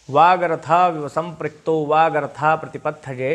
वागर्था संपृक्तो वागर्था प्रतिपत्थजे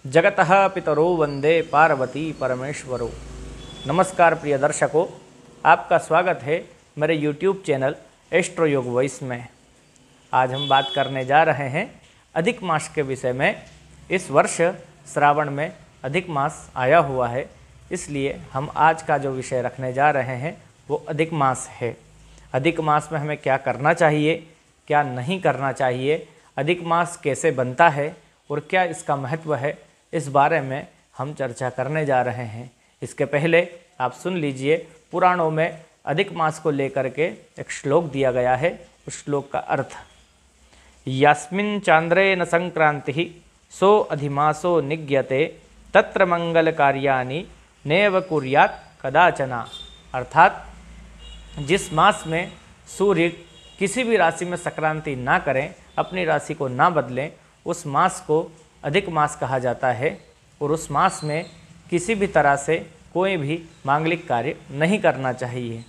जगतः पितरो वंदे पार्वती परमेश्वरो। नमस्कार प्रिय दर्शकों, आपका स्वागत है मेरे YouTube चैनल एस्ट्रो योग वॉइस में। आज हम बात करने जा रहे हैं अधिक मास के विषय में। इस वर्ष श्रावण में अधिक मास आया हुआ है, इसलिए हम आज का जो विषय रखने जा रहे हैं वो अधिक मास है। अधिक मास में हमें क्या करना चाहिए, क्या नहीं करना चाहिए, अधिक मास कैसे बनता है और क्या इसका महत्व है, इस बारे में हम चर्चा करने जा रहे हैं। इसके पहले आप सुन लीजिए, पुराणों में अधिक मास को लेकर के एक श्लोक दिया गया है। उस श्लोक का अर्थ, यस्मिन् चांद्रे न संक्रांति सो अधिमासो निज्ञते तत्र मंगल कार्याणि नैव कुर्यात् कदाचना। अर्थात जिस मास में सूर्य किसी भी राशि में संक्रांति ना करें, अपनी राशि को ना बदलें, उस मास को अधिक मास कहा जाता है। और उस मास में किसी भी तरह से कोई भी मांगलिक कार्य नहीं करना चाहिए।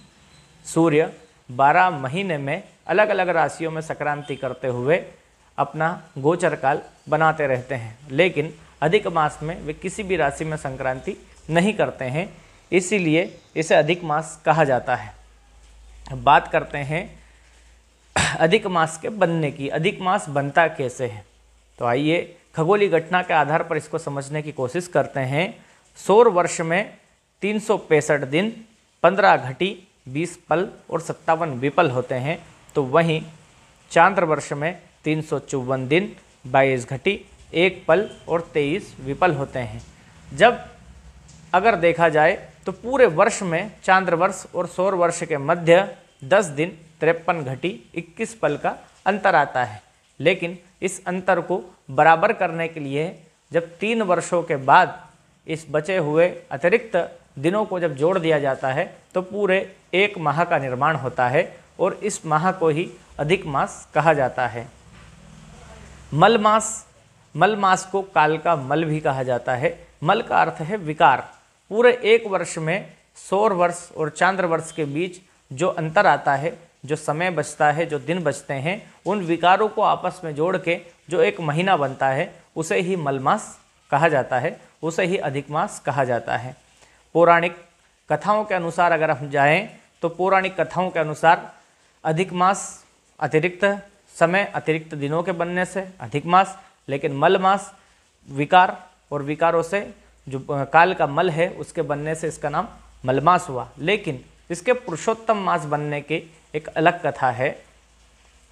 सूर्य 12 महीने में अलग अलग राशियों में संक्रांति करते हुए अपना गोचर काल बनाते रहते हैं, लेकिन अधिक मास में वे किसी भी राशि में संक्रांति नहीं करते हैं, इसीलिए इसे अधिक मास कहा जाता है। अब बात करते हैं अधिक मास के बनने की। अधिक मास बनता कैसे है, तो आइए खगोलीय घटना के आधार पर इसको समझने की कोशिश करते हैं। सौर वर्ष में 365 दिन, 15 घटी, 20 पल और 57 विपल होते हैं। तो वहीं चांद्र वर्ष में 354 दिन, 22 घटी, 1 पल और 23 विपल होते हैं। जब अगर देखा जाए तो पूरे वर्ष में चांद्र वर्ष और सौर वर्ष के मध्य 10 दिन, 53 घटी, 21 पल का अंतर आता है। लेकिन इस अंतर को बराबर करने के लिए जब 3 वर्षों के बाद इस बचे हुए अतिरिक्त दिनों को जब जोड़ दिया जाता है तो पूरे 1 माह का निर्माण होता है, और इस माह को ही अधिक मास कहा जाता है। मल मास को काल का मल भी कहा जाता है। मल का अर्थ है विकार। पूरे 1 वर्ष में सौर वर्ष और चांद्र वर्ष के बीच जो अंतर आता है, जो समय बचता है, जो दिन बचते हैं, उन विकारों को आपस में जोड़ के जो 1 महीना बनता है उसे ही मलमास कहा जाता है, उसे ही अधिक मास कहा जाता है। पौराणिक कथाओं के अनुसार अगर हम जाएं तो पौराणिक कथाओं के अनुसार अधिक मास अतिरिक्त समय, अतिरिक्त दिनों के बनने से अधिक मास, लेकिन मल मास विकार और विकारों से जो काल का मल है उसके बनने से इसका नाम मलमास हुआ। लेकिन इसके पुरुषोत्तम मास बनने की एक अलग कथा है।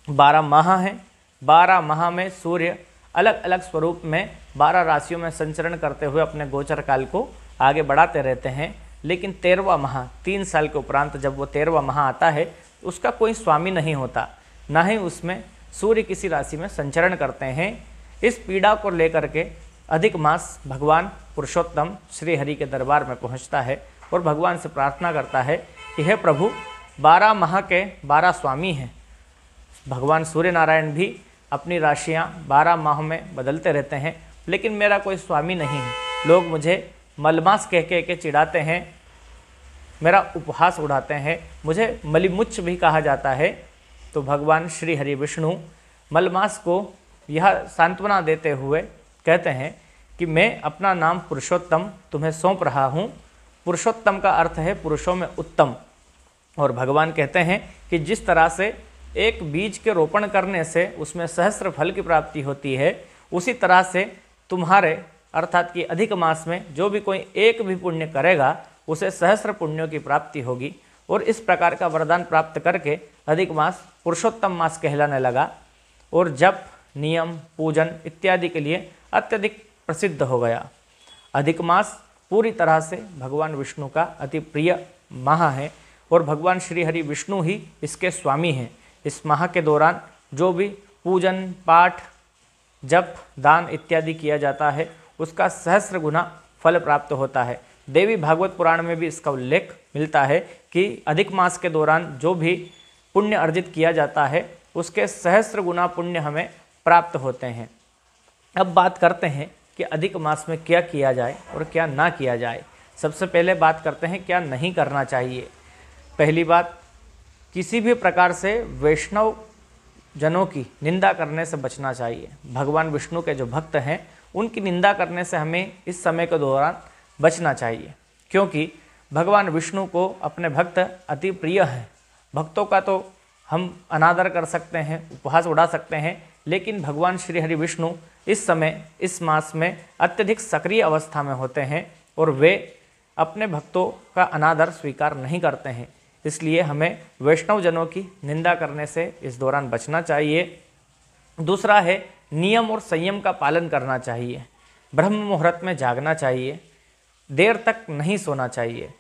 12 माह हैं। 12 माह में सूर्य अलग अलग स्वरूप में 12 राशियों में संचरण करते हुए अपने गोचर काल को आगे बढ़ाते रहते हैं। लेकिन 13वां माह 3 साल के उपरांत जब वो 13वां माह आता है, उसका कोई स्वामी नहीं होता, ना ही उसमें सूर्य किसी राशि में संचरण करते हैं। इस पीड़ा को लेकर के अधिक मास भगवान पुरुषोत्तम श्री हरि के दरबार में पहुंचता है और भगवान से प्रार्थना करता है कि हे प्रभु, 12 माह के 12 स्वामी हैं। भगवान सूर्य नारायण भी अपनी राशियां 12 माह में बदलते रहते हैं, लेकिन मेरा कोई स्वामी नहीं है। लोग मुझे मलमास कह के चिढ़ाते हैं, मेरा उपहास उड़ाते हैं, मुझे मलिमुच्छ भी कहा जाता है। तो भगवान श्री हरि विष्णु मलमास को यह सांत्वना देते हुए कहते हैं कि मैं अपना नाम पुरुषोत्तम तुम्हें सौंप रहा हूँ। पुरुषोत्तम का अर्थ है पुरुषों में उत्तम। और भगवान कहते हैं कि जिस तरह से एक बीज के रोपण करने से उसमें सहस्त्र फल की प्राप्ति होती है, उसी तरह से तुम्हारे अर्थात कि अधिक मास में जो भी कोई एक भी पुण्य करेगा उसे सहस्त्र पुण्यों की प्राप्ति होगी। और इस प्रकार का वरदान प्राप्त करके अधिक मास पुरुषोत्तम मास कहलाने लगा और जप, नियम, पूजन इत्यादि के लिए अत्यधिक प्रसिद्ध हो गया। अधिक मास पूरी तरह से भगवान विष्णु का अति प्रिय माह है और भगवान श्री हरि विष्णु ही इसके स्वामी हैं। इस माह के दौरान जो भी पूजन, पाठ, जप, दान इत्यादि किया जाता है उसका सहस्र गुना फल प्राप्त होता है। देवी भागवत पुराण में भी इसका उल्लेख मिलता है कि अधिक मास के दौरान जो भी पुण्य अर्जित किया जाता है उसके सहस्र गुना पुण्य हमें प्राप्त होते हैं। अब बात करते हैं कि अधिक मास में क्या किया जाए और क्या ना किया जाए। सबसे पहले बात करते हैं क्या नहीं करना चाहिए। पहली बात, किसी भी प्रकार से वैष्णव जनों की निंदा करने से बचना चाहिए। भगवान विष्णु के जो भक्त हैं उनकी निंदा करने से हमें इस समय के दौरान बचना चाहिए, क्योंकि भगवान विष्णु को अपने भक्त अति प्रिय हैं। भक्तों का तो हम अनादर कर सकते हैं, उपहास उड़ा सकते हैं, लेकिन भगवान श्री हरि विष्णु इस समय इस मास में अत्यधिक सक्रिय अवस्था में होते हैं और वे अपने भक्तों का अनादर स्वीकार नहीं करते हैं। इसलिए हमें वैष्णव जनों की निंदा करने से इस दौरान बचना चाहिए। दूसरा है नियम और संयम का पालन करना चाहिए। ब्रह्म मुहूर्त में जागना चाहिए, देर तक नहीं सोना चाहिए।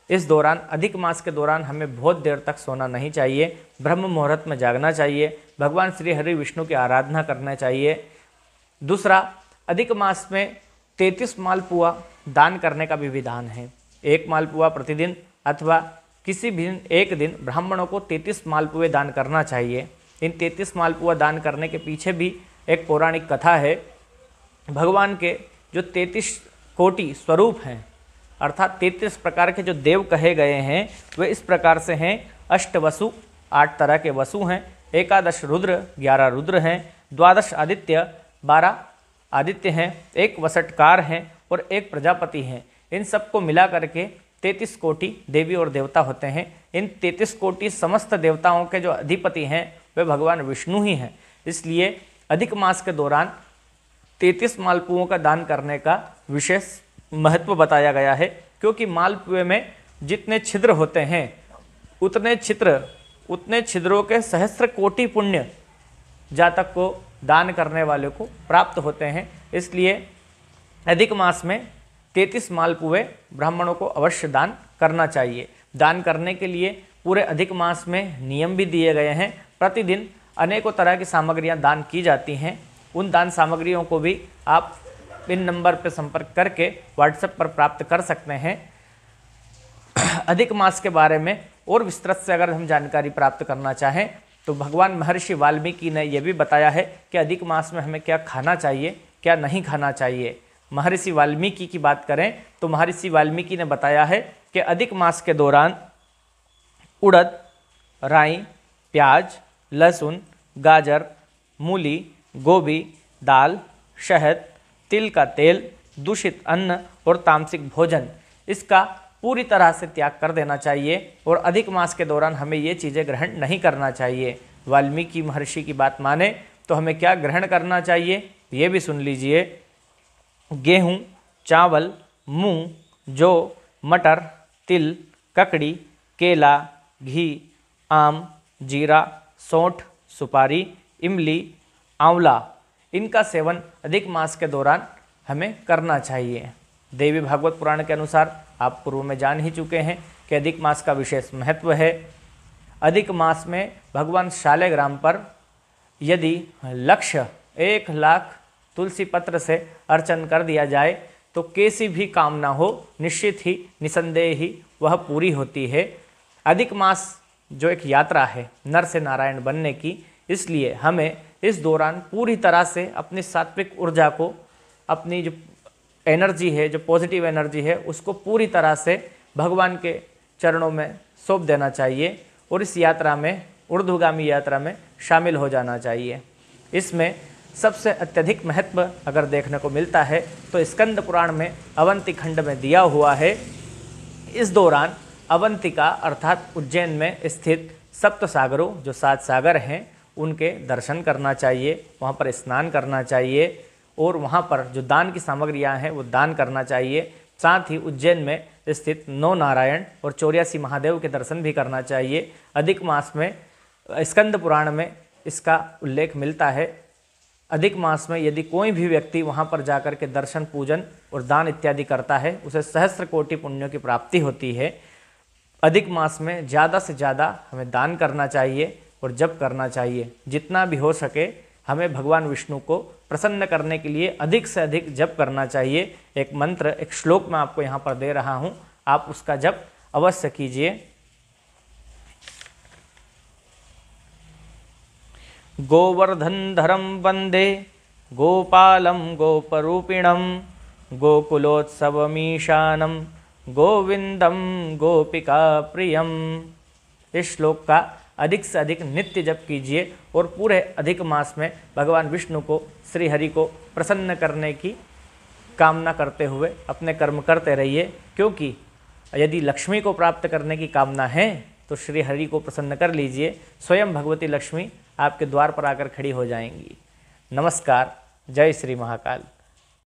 इस दौरान अधिक मास के दौरान हमें बहुत देर तक सोना नहीं चाहिए, ब्रह्म मुहूर्त में जागना चाहिए, भगवान श्री हरि विष्णु की आराधना करना चाहिए। दूसरा, अधिक मास में 33 मालपुआ दान करने का भी विधान है। एक मालपुआ प्रतिदिन अथवा किसी भी एक दिन ब्राह्मणों को 33 मालपुए दान करना चाहिए। इन 33 मालपुआ दान करने के पीछे भी एक पौराणिक कथा है। भगवान के जो 33 कोटि स्वरूप हैं, अर्थात 33 प्रकार के जो देव कहे गए हैं, वे इस प्रकार से हैं। अष्टवसु, 8 तरह के वसु हैं, 11 रुद्र, 11 रुद्र हैं, 12 आदित्य, 12 आदित्य हैं, 1 वसटकार हैं और 1 प्रजापति हैं। इन सबको मिला करके 33 कोटि देवी और देवता होते हैं। इन 33 कोटि समस्त देवताओं के जो अधिपति हैं वे भगवान विष्णु ही हैं। इसलिए अधिक मास के दौरान 33 मालपुओं का दान करने का विशेष महत्व बताया गया है, क्योंकि मालपुए में जितने छिद्र होते हैं उतने छिद्रों के सहस्त्र कोटि पुण्य जातक को दान करने वाले को प्राप्त होते हैं। इसलिए अधिक मास में 33 मालपुए ब्राह्मणों को अवश्य दान करना चाहिए। दान करने के लिए पूरे अधिक मास में नियम भी दिए गए हैं। प्रतिदिन अनेकों तरह की सामग्रियां दान की जाती हैं। उन दान सामग्रियों को भी आप इन नंबर पर संपर्क करके व्हाट्सएप पर प्राप्त कर सकते हैं। अधिक मास के बारे में और विस्तृत से अगर हम जानकारी प्राप्त करना चाहें तो भगवान महर्षि वाल्मीकि ने यह भी बताया है कि अधिक मास में हमें क्या खाना चाहिए, क्या नहीं खाना चाहिए। महर्षि वाल्मीकि की बात करें तो महर्षि वाल्मीकि ने बताया है कि अधिक मास के दौरान उड़द, राई, प्याज, लहसुन, गाजर, मूली, गोभी, दाल, शहद, तिल का तेल, दूषित अन्न और तामसिक भोजन, इसका पूरी तरह से त्याग कर देना चाहिए और अधिक मास के दौरान हमें ये चीज़ें ग्रहण नहीं करना चाहिए। वाल्मीकि महर्षि की बात माने तो हमें क्या ग्रहण करना चाहिए ये भी सुन लीजिए। गेहूँ, चावल, मूंग, जौ, मटर, तिल, ककड़ी, केला, घी, आम, जीरा, सौंठ, सुपारी, इमली, आंवला, इनका सेवन अधिक मास के दौरान हमें करना चाहिए। देवी भागवत पुराण के अनुसार आप पूर्व में जान ही चुके हैं कि अधिक मास का विशेष महत्व है। अधिक मास में भगवान शालिग्राम पर यदि लक्ष्य 1 लाख तुलसी पत्र से अर्चन कर दिया जाए तो कैसी भी कामना हो निश्चित ही निसंदेह ही वह पूरी होती है। अधिक मास जो एक यात्रा है नर से नारायण बनने की, इसलिए हमें इस दौरान पूरी तरह से अपनी सात्विक ऊर्जा को, अपनी जो एनर्जी है, जो पॉजिटिव एनर्जी है, उसको पूरी तरह से भगवान के चरणों में सौंप देना चाहिए और इस यात्रा में, ऊर्ध्वगामी यात्रा में शामिल हो जाना चाहिए। इसमें सबसे अत्यधिक महत्व अगर देखने को मिलता है तो स्कंद पुराण में अवंती खंड में दिया हुआ है। इस दौरान अवंतिका अर्थात उज्जैन में स्थित सप्त सागरों, जो 7 सागर हैं, उनके दर्शन करना चाहिए, वहाँ पर स्नान करना चाहिए और वहाँ पर जो दान की सामग्रियाँ हैं वो दान करना चाहिए। साथ ही उज्जैन में स्थित 9 नारायण और 84 महादेव के दर्शन भी करना चाहिए। अधिक मास में स्कंद पुराण में इसका उल्लेख मिलता है। अधिक मास में यदि कोई भी व्यक्ति वहाँ पर जाकर के दर्शन, पूजन और दान इत्यादि करता है, उसे सहस्त्र कोटि पुण्यों की प्राप्ति होती है। अधिक मास में ज़्यादा से ज़्यादा हमें दान करना चाहिए और जप करना चाहिए। जितना भी हो सके हमें भगवान विष्णु को प्रसन्न करने के लिए अधिक से अधिक जप करना चाहिए। एक मंत्र, एक श्लोक मैं आपको यहाँ पर दे रहा हूँ, आप उसका जप अवश्य कीजिए। गोवर्धनधरं वंदे गोपालं गोपरूपिणं गोकुलोत्सवमीशानं गोविंदम गोपिका प्रियम। इस श्लोक का अधिक से अधिक नित्य जप कीजिए और पूरे अधिक मास में भगवान विष्णु को, श्री हरि को प्रसन्न करने की कामना करते हुए अपने कर्म करते रहिए, क्योंकि यदि लक्ष्मी को प्राप्त करने की कामना है तो श्री हरि को प्रसन्न कर लीजिए, स्वयं भगवती लक्ष्मी आपके द्वार पर आकर खड़ी हो जाएंगी। नमस्कार। जय श्री महाकाल।